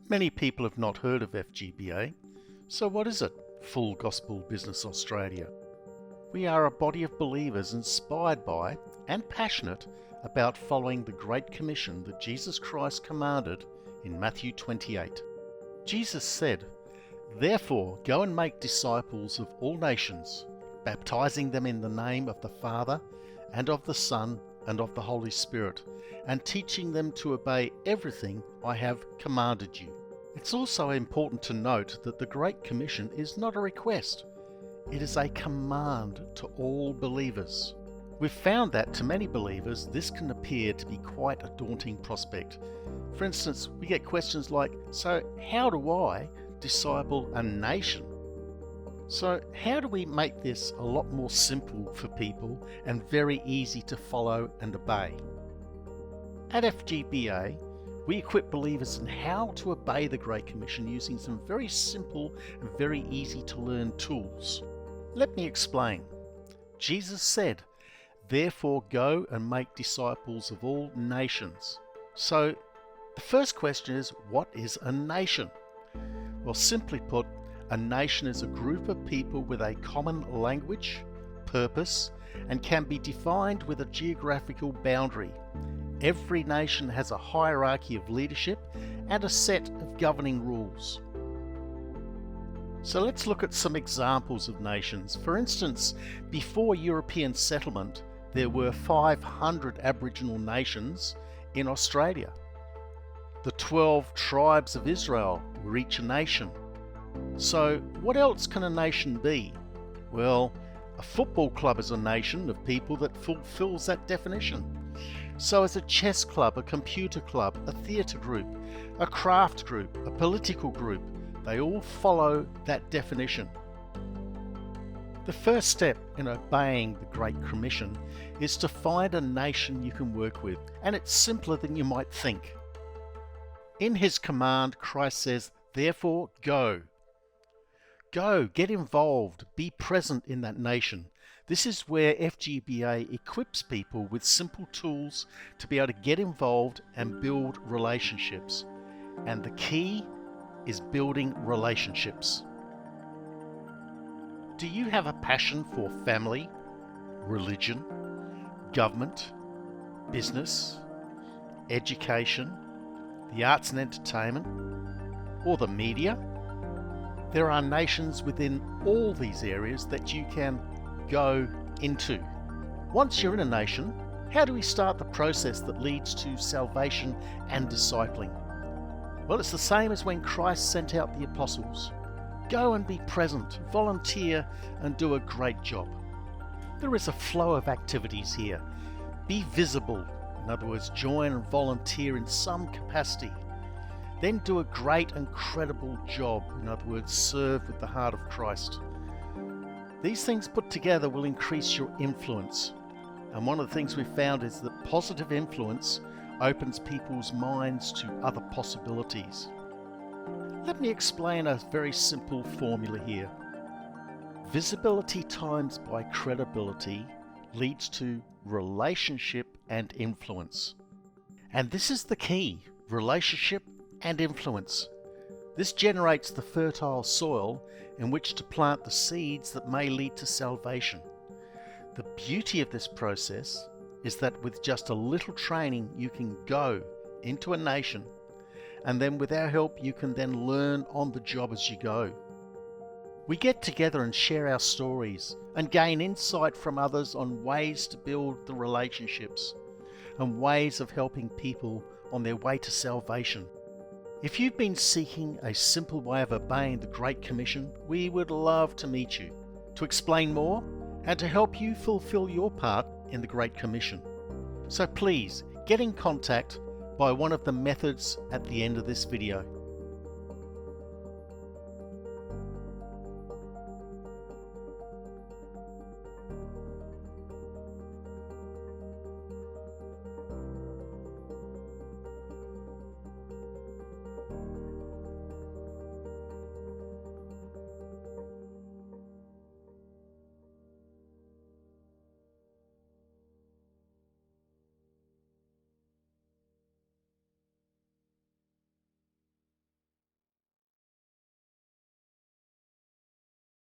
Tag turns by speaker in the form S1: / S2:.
S1: Many people have not heard of FGBA, so what is it, Full Gospel Business Australia? We are a body of believers inspired by and passionate about following the Great Commission that Jesus Christ commanded in Matthew 28. Jesus said, "Therefore go and make disciples of all nations, baptizing them in the name of the Father and of the Son and of the Holy Spirit, and teaching them to obey everything I have commanded you." It's also important to note that the Great Commission is not a request. It is a command to all believers. We've found that to many believers this can appear to be quite a daunting prospect. For instance, we get questions like, so how do I disciple a nation? So how do we make this a lot more simple for people and very easy to follow and obey? At FGBA, we equip believers in how to obey the Great Commission using some very simple and very easy to learn tools. Let me explain. Jesus said, "Therefore go and make disciples of all nations." So the first question is, what is a nation? Well, simply put, a nation is a group of people with a common language, purpose, and can be defined with a geographical boundary. Every nation has a hierarchy of leadership and a set of governing rules. So let's look at some examples of nations. For instance, before European settlement, there were 500 Aboriginal nations in Australia. The 12 tribes of Israel were each a nation. So what else can a nation be? Well, a football club is a nation of people that fulfills that definition. So is a chess club, a computer club, a theatre group, a craft group, a political group. They all follow that definition. The first step in obeying the Great Commission is to find a nation you can work with, and it's simpler than you might think. In his command, Christ says, "Therefore go." Go, get involved, be present in that nation. This is where FGBA equips people with simple tools to be able to get involved and build relationships. And the key is building relationships. Do you have a passion for family, religion, government, business, education, the arts and entertainment, or the media? There are nations within all these areas that you can go into. Once you're in a nation, how do we start the process that leads to salvation and discipling? Well, it's the same as when Christ sent out the apostles. Go and be present, volunteer, and do a great job. There is a flow of activities here. Be visible, in other words, join and volunteer in some capacity. Then do a great and credible job, in other words, serve with the heart of Christ. These things put together will increase your influence. And one of the things we've found is that positive influence opens people's minds to other possibilities. Let me explain a very simple formula here. Visibility times by credibility leads to relationship and influence. And this is the key, relationship and influence. This generates the fertile soil in which to plant the seeds that may lead to salvation. The beauty of this process is that with just a little training you can go into a nation, and then with our help you can then learn on the job as you go. We get together and share our stories and gain insight from others on ways to build the relationships and ways of helping people on their way to salvation. If you've been seeking a simple way of obeying the Great Commission, we would love to meet you, to explain more, and to help you fulfill your part in the Great Commission. So please, get in contact by one of the methods at the end of this video.